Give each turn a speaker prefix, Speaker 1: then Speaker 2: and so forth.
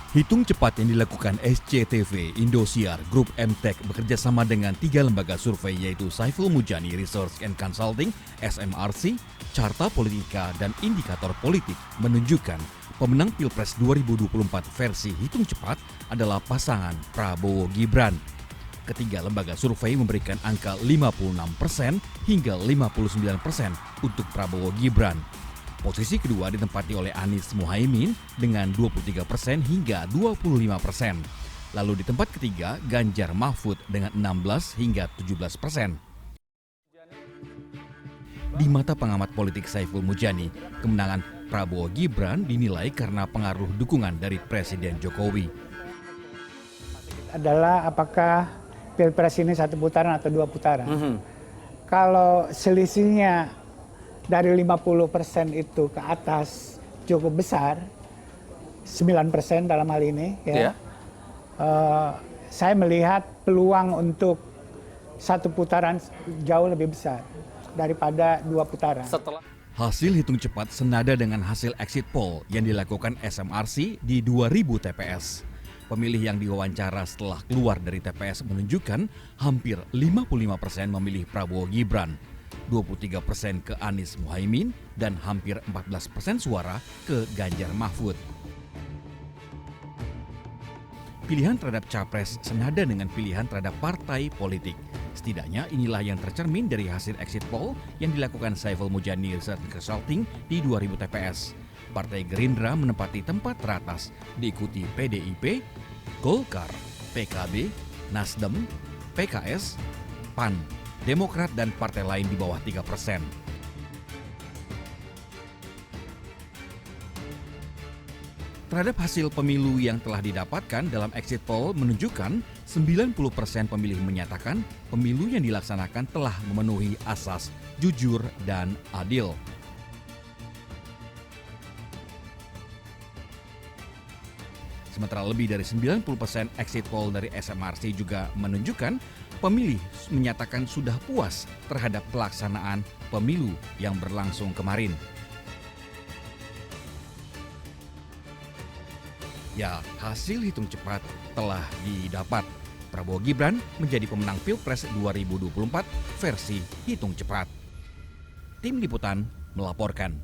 Speaker 1: Hitung cepat yang dilakukan SCTV, Indosiar, Grup MTech bekerja sama dengan 3 lembaga survei yaitu Saiful Mujani Research and Consulting, SMRC, Carta Politika, dan Indikator Politik menunjukkan pemenang Pilpres 2024 versi hitung cepat adalah pasangan Prabowo Gibran. Ketiga lembaga survei memberikan angka 56% hingga 59% untuk Prabowo Gibran. Posisi kedua ditempati oleh Anies Muhaimin dengan 23% hingga 25%. Lalu di tempat ketiga Ganjar Mahfud dengan 16 hingga 17%. Di mata pengamat politik Saiful Mujani, kemenangan Prabowo Gibran dinilai karena pengaruh dukungan dari Presiden Jokowi.
Speaker 2: Adalah apakah Pilpres ini 1 putaran atau 2 putaran. Kalau selisihnya dari 50% itu ke atas cukup besar, 9% dalam hal ini, ya. Saya melihat peluang untuk 1 putaran jauh lebih besar daripada 2 putaran.
Speaker 1: Hasil hitung cepat senada dengan hasil exit poll yang dilakukan SMRC di 2000 TPS. Pemilih yang diwawancara setelah keluar dari TPS menunjukkan hampir 55% memilih Prabowo Gibran, 23% ke Anies Muhaimin, dan hampir 14% suara ke Ganjar Mahfud. Pilihan terhadap capres senada dengan pilihan terhadap partai politik. Setidaknya inilah yang tercermin dari hasil exit poll yang dilakukan Saiful Mujani Research Consulting di 2000 TPS. Partai Gerindra menempati tempat teratas, diikuti PDIP, Golkar, PKB, Nasdem, PKS, PAN, Demokrat, dan partai lain di bawah 3%. Terhadap hasil pemilu yang telah didapatkan dalam exit poll menunjukkan 90% pemilih menyatakan pemilu yang dilaksanakan telah memenuhi asas jujur dan adil. Sementara lebih dari 90% exit poll dari SMRC juga menunjukkan pemilih menyatakan sudah puas terhadap pelaksanaan pemilu yang berlangsung kemarin. Ya, hasil hitung cepat telah didapat. Prabowo Gibran menjadi pemenang Pilpres 2024 versi hitung cepat. Tim Liputan melaporkan.